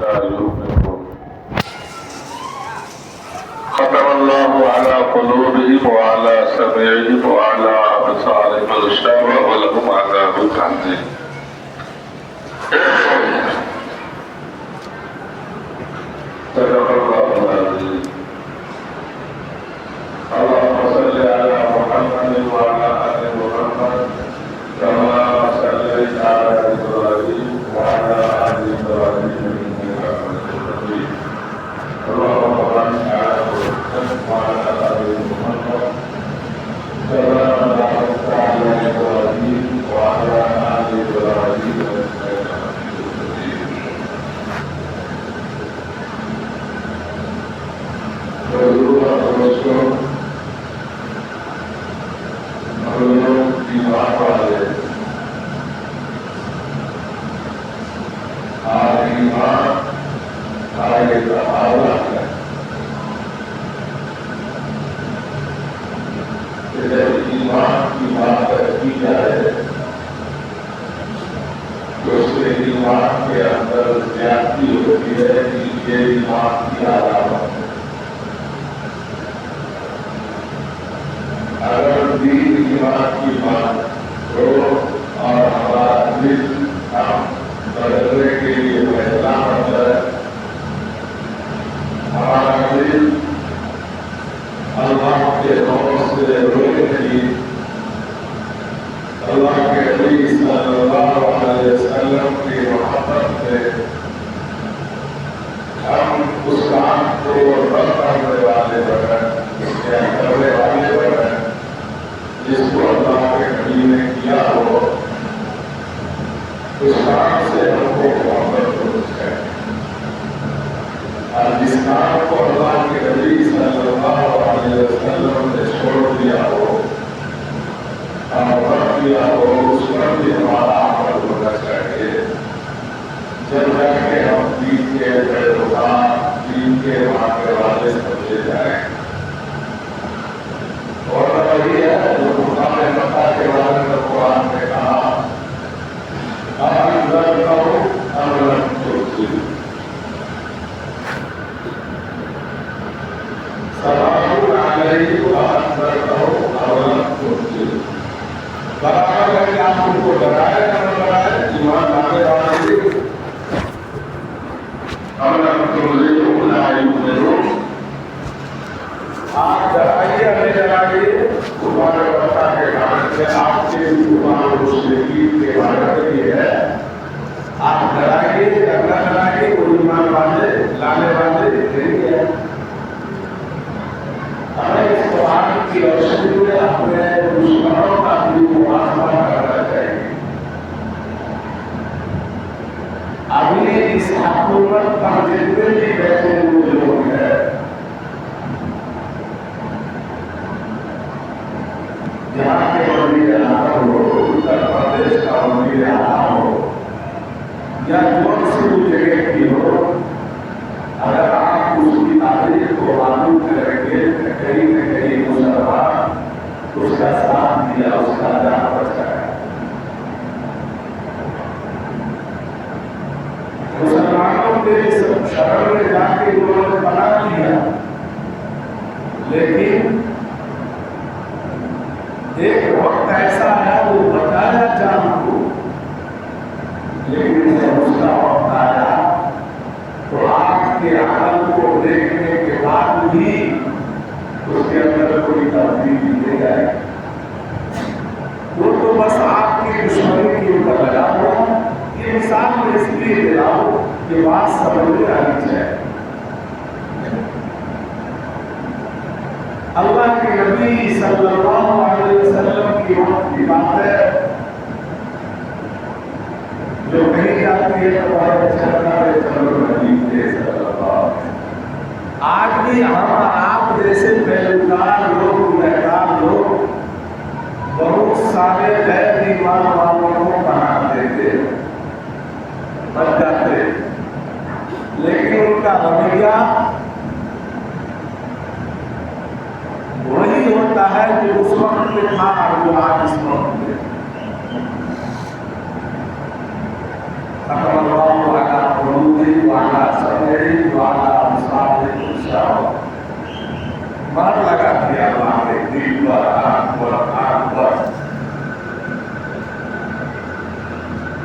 ختم الله على قلوبهم وعلى سمعهم وعلى أبصارهم غشاوة ولهم عذاب عظيم. صدق الله العظيم. اللهم صل على محمد وعلى آل محمد كما صليت على إبراهيم وعلى آل إبراهيم إنك حميد مجيد. اللهم بارك على محمد وعلى آل محمد كما باركت على إبراهيم وعلى آل إبراهيم إنك حميد مجيد. Berdua Rasul belum diwakili hari awal dari iman tidak दूसरे इमान के अंदर ज्ञाति होती है कि ये इमान की अलामत है। अगर दीन ईमान की बात हो और हमारा दिल काम बदलने के लिए फैसला होता है, हमारा दिल अल्लाह के नौर से रोने की अल्लाह के नबी सल्लल्लाहु अलैहि वसल्लम की मोहब्बत में हम उस काम को रद्द करने वाले बने या करने वाले बने जिसको अल्लाह के नबी ने किया हो, उस काम से हमको मोहब्बत दुरुस्त है। और जिस काम को अल्लाह के नबी सल्लल्लाहु अलैहि वसल्लम ने छोड़ दिया हो और रद्द किया हो, उस पर भी हमारा अमल होना चाहिए। जब तक के हम दीन के पैरोकार, दीन के मानने वाले समझे जाए। और वही है जो मुकाबले मक्का के बारे में कुरान ने कहा, बराबर है कि आप उनको डराए न डराए, ईमान लाने वाले आप डराइए नहीं डराइए, तुम्हारे बता के कारण से आपके ईमान मुस्लिम के बारे में ये है। आप डराइए या न डराइए, वो ईमान वाले लाने वाले नहीं है। हमें इस कुरान की रोशनी में अपने दुश्मनों का भी मुआवजा करना चाहिए। अभी इस हुकूमत पर जितने भी बैठे हुए लोग हैं, जहाँ के वजीर आज़म हो, उत्तर प्रदेश का वजीर आज़म हो या जो सी जगह की हो, अगर आप उसकी तारीख को मालूम करेंगे कहीं न कहीं मुसलमान उसका साथ दिया, उसका जान बचाया। मुसलमानों के शरण में जाके उन्होंने बना लिया, लेकिन एक वक्त ऐसा है वो बताया जान को, लेकिन जब उसका वक्त आया तो आपके आदम को देखने के बाद भी उसके अंदर कोई तब्दीली नहीं आएगी। वो तो बस आपकी दुश्मनी के ऊपर लगा हुआ। ये मिसाल में इसलिए दे रहा हूं कि बात समझ में आनी चाहिए। अल्लाह के नबी सल्लल्लाहु अलैहि वसल्लम की वक्त की बात है, जो कही जाती है तो बहुत अच्छा लगता है, चलो नबी के सल्लल्लाहु। आज भी हम आप जैसे बेरोजगार लोग, बेकार लोग बहुत सारे गैर ईमान वालों को बना देते, बच जाते, लेकिन उनका रवैया वही होता है जो उस वक्त में था और जो आज इस वक्त में। अल्लाह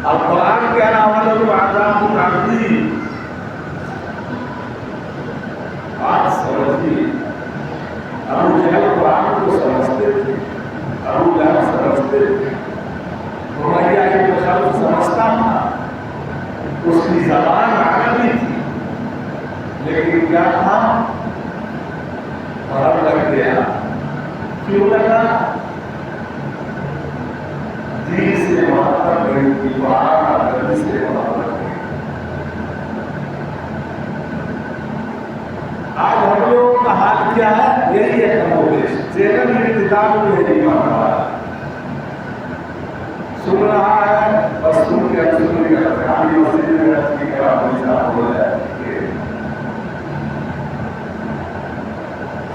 अब कुरान कह रहा वाला आज समझिए, अबू जहल कुरान को समझते थे, अबू लहब समझते थे, उमैया इब्न खल्फ समझता था, उसकी ज़बान अरबी थी, लेकिन क्या था, फर्क लग गया। क्यों लगा? दीन से मोहब्बत नहीं की, कुरान अरबी से मोहब्बत नहीं। आज हम लोगों का हाल क्या है? यही है कमोबेश, चैनल इंतजाम में नहीं बन रहा है, सुन रहा है और सुन के सुन के आगे मस्जिद में रखने के बाद पैसा हो जाए,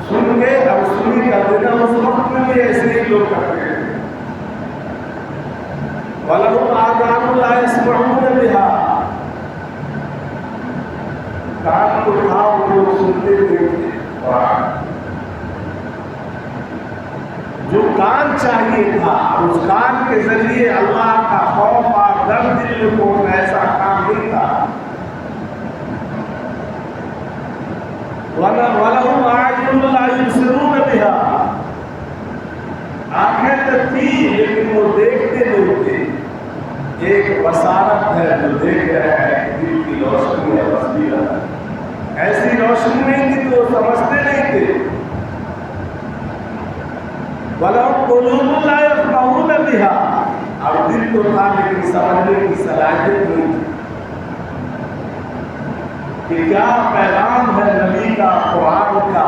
सुन के अब सुनी कर देना। उस वक्त में भी ऐसे ही लोग करते हैं। वलहुम आज़ानुन ला यस्मऊन बिहा, कान को था वो लोग सुनते थे कुरान, जो कान चाहिए था, उस कान के जरिए अल्लाह का खौफ और डर दिल में पहुंचना, ऐसा काम नहीं था। वलहुम आयुन ला युबसिरून बिहा, आंखें तो थी लेकिन वो देखते नहीं थे। एक बसारत है जो देख रहे हैं, दिल की रोशनी है, बसीरत है। ऐसी रोशनी नहीं थी तो समझते नहीं थे। वलहुम कुलूबुन ला यफ़क़हून बिहा, और दिल तो था लेकिन समझने की सलाहियत नहीं थी कि क्या पैगाम है नबी का, कुरान का,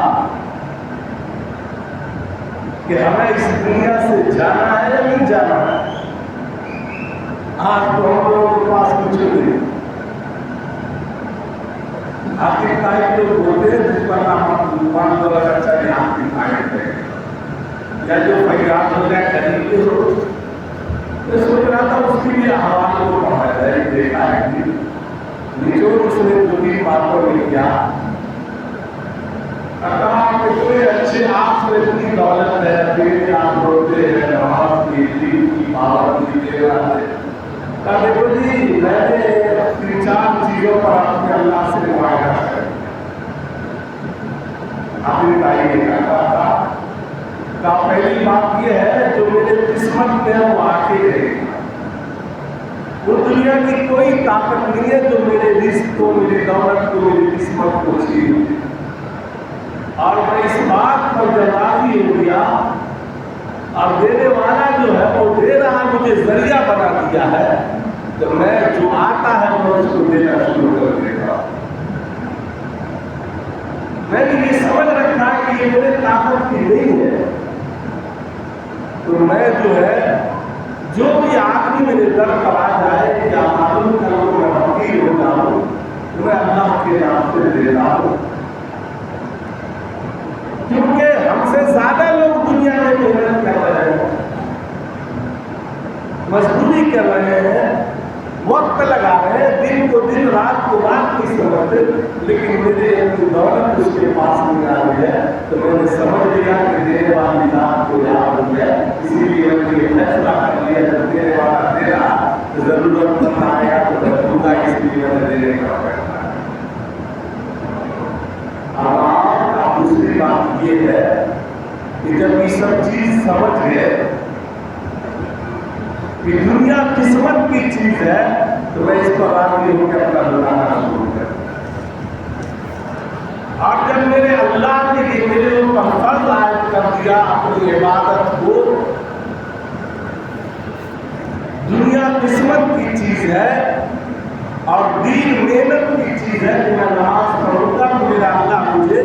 कि हमें इस दुनिया से जाना है या नहीं जाना है। आज तो हम लोगों के पास कुछ नहीं। आपके तारीख लोग बोलते हैं जिस पर $5 अच्छा यहाँ की तारीख है, या जो फैयाद हो जाए खरीदते हो, तो सोच रहा था उसकी भी आवाज को पढ़ा जाए। देखा है कि निचोड़ उसने जो भी बातों में किया, कहा कि कोई अच्छे आपसे इतनी दौलत है, फिर आप रोते हैं, नमाज की, दीन की पाबंदी के वाले। देखो जी, मैंने 3-4 चीजों पर आपके अल्लाह से मुआयना कर, आपने बताइए क्या था। पहली बात यह है जो मेरे किस्मत में है वो आके रहेगा। वो दुनिया की कोई ताकत नहीं है जो मेरे रिस्क को, मेरी दौलत को, मेरी किस्मत को छीन। और मैं इस बात पर जब राजी हो गया, और देने वाला जो है वो दे रहा, मुझे जरिया बना दिया है, तो मैं जो आता है मैं उसको देना शुरू कर देगा। मैंने ये समझ रखा कि ये मेरे ताकत की नहीं है, तो मैं जो है, जो भी आदमी मेरे दर पर आ जाए कि आप मालूम करो मैं फकीर हो जाऊं, तो मैं अल्लाह के नाम से देता हूं। क्योंकि हमसे ज्यादा लोग दुनिया में मेहनत कर रहे हैं, मजदूरी कर रहे हैं, वक्त लगा रहे हैं, दिन को दिन, रात को रात की समझते, लेकिन मेरे अपनी दौलत उसके पास नहीं आ रही है। तो मैंने समझ लिया कि देने वाली बात को याद हो गया, इसीलिए मैंने ये फैसला कर लिया जब देने वाला दे रहा तो जरूरत न आएगा तो दूंगा, इसलिए मैंने देने का फैसला। अब दूसरी बात ये है कि जब ये सब चीज समझ गए कि दुनिया किस्मत की चीज है, तो मैं इस पर राजी होकर अपना बनाना शुरू कर। और जब मेरे अल्लाह ने ये मेरे ऊपर फर्ज आयत कर दिया अपनी इबादत को, दुनिया किस्मत की चीज है और दीन मेहनत की चीज है कि मैं नमाज पढ़ूंगा तो मेरा अल्लाह मुझे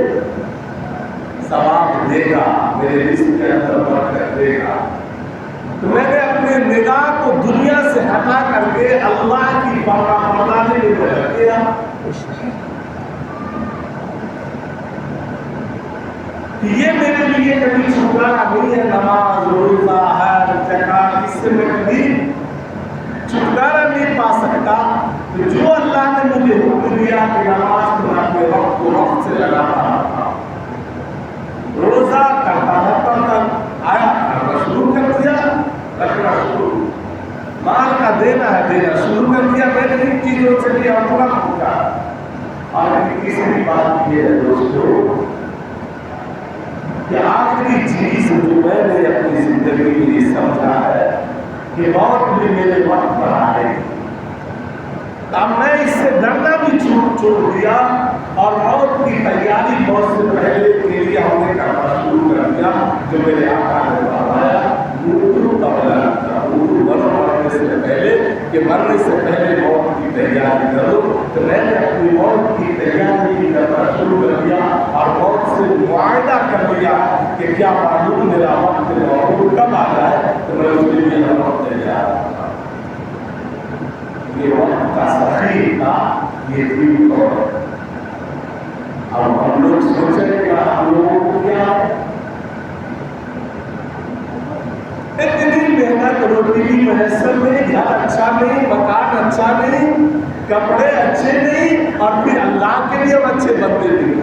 सवाब देगा, मेरे रिस्क के अंदर बरकत देगा। तो मैंने अपने निगाह को दुनिया से हटा करके अल्लाह की बरदाने में रख दिया। ये मेरे लिए कभी छुटकारा नहीं है, नमाज, रोजा, हज, ज़कात, इससे मैं कभी छुटकारा नहीं पा सकता। तो जो अल्लाह ने मुझे हुक्म दिया कि नमाज को अपने वक्त को वक्त से लगाता था, रोजा करता था, देना है देना शुरू कर दिया मैंने इन चीजों से भी अपना होगा। और तीसरी बात ये है दोस्तों कि आखिरी चीज जो मैंने अपनी जिंदगी में ये समझा है कि मौत भी मेरे वक्त पर आएगी। अब मैं इससे डरना भी छोड़ दिया और मौत की तैयारी मौत से पहले के लिए हमने करना शुरू कर दिया। जो मेरे आका ने बताया मरने से पहले कि मरने से पहले मौत की तैयारी करो, तो मैंने अपनी मौत की तैयारी भी करना शुरू कर दिया और मौत से मुआयदा कर लिया कि क्या मालूम मेरा वक्त मौत कब आ जाए, तो मैं उसके लिए बहुत तैयार था। ये वक्त का सही था ये भी। और अब हम लोग सोचेंगे हम लोगों को क्या इतनी मेहनत, रोटी भी मैसर नहीं, घर अच्छा नहीं, मकान अच्छा नहीं, कपड़े अच्छे नहीं और फिर अल्लाह के लिए अच्छे बनते नहीं।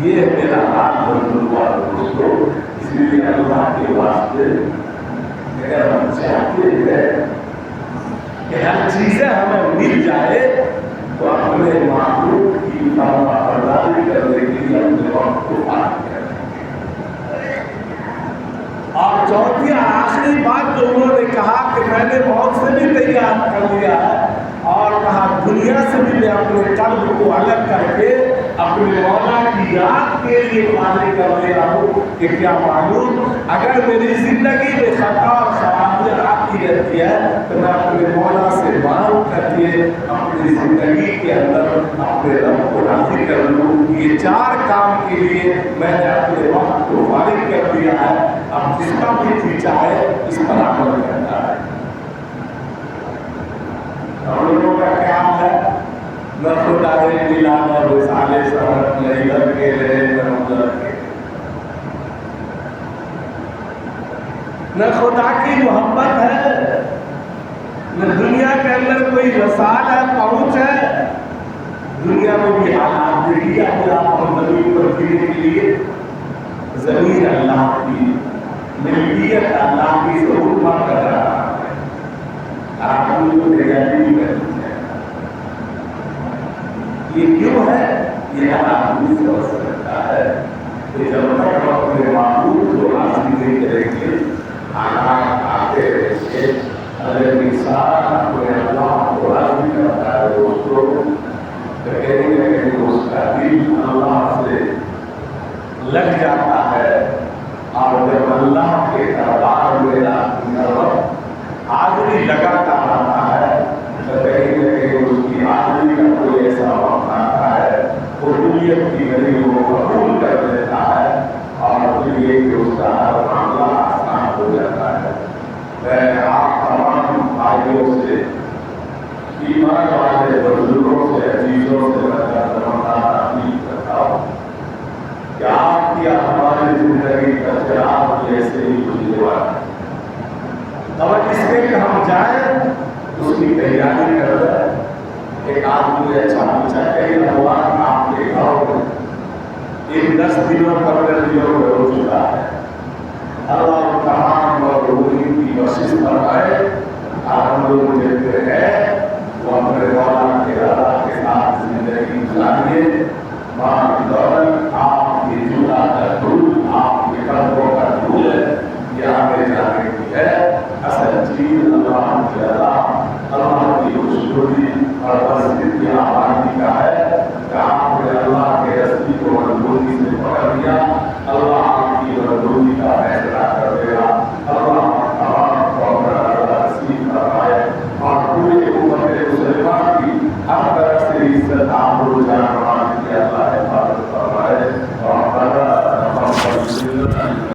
ये मेरा हाथ दोस्तों। इसलिए अल्लाह के वास्ते अगर हम चाहते हैं कि हर चीजें हमें मिल जाए तो अपने माहौल की बर्बादी करने के लिए अपने वक्त को पार करें। और चौथी आखिरी बात जो उन्होंने कहा कि मैंने मौत से भी तैयार कर लिया है और कहा दुनिया से भी मैं अपने कल्ब को अलग करके अपने मौला की याद के लिए पाने कर लिया हूँ कि क्या मालूम अगर मेरी जिंदगी में खता और खराबियाँ आती रहती है तो मैं अपने मौला से मांग करके अपनी जिंदगी के अंदर अपने रब को राजी कर लूँ। ये चार काम के लिए मैंने अपने वक्त को फारिग कर दिया है। अब जिसका भी जी चाहे इस पर अमल करना है। हम लोगों का क्या है न खुदा रे मिला न विसाले सरहद न इधर के रहे न उधर के, न खुदा की मोहब्बत है न दुनिया के अंदर कोई वसाल है, पहुंच है। दुनिया में भी हालात देखिए आप जमीन पर जीने के लिए जमीन अल्लाह की, मिल्कियत अल्लाह की जरूर बात कर रहा है। आपको तो तैयारी करनी है। ये क्यों है? ये आदमी समझ सकता है कि जब तक हम अपने मामूल को हासिल नहीं करेंगे हालात आते रहेंगे। अगर इंसान अपने अल्लाह को हासिल करता है दोस्तों तो कहीं न कहीं उसका दिल अल्लाह से लग जाता है और जब अल्लाह के दरबार में हाजिरी लगाता रहता है तो कहीं न कहीं उसकी हाजिरी का कोई ऐसा वक्त आता है वो दुनिया की गरीबों को कबूल कर देता है और फिर ये कि उसका हर मामला आसान हो जाता है। मैं आप तमाम भाइयों से ईमान वाले बुजुर्गों से अजीजों से अपील करता हूँ कि आपकी हमारी जिंदगी का चिराग ऐसे ही बुझने वाला है। अब इसमें कि हम जाए उसकी तैयारी कर रहे। एक आदमी अच्छा पूछा कई भगवान आपके गाँव में इन 10 दिनों 15 दिनों में हो चुका है। अल्लाह तमाम और की कोशिश पर आए हम लोग देखते हैं वो अपने मौला के अल्लाह के साथ जिंदगी गुजारिए। माँ की दौलत आपकी जूता का धूल आपके कदमों का धूल ये हमें जाने की है। असल चीज अल्लाह की खुशबुदी और मस्जिद की आबादी का है। आपने अल्लाह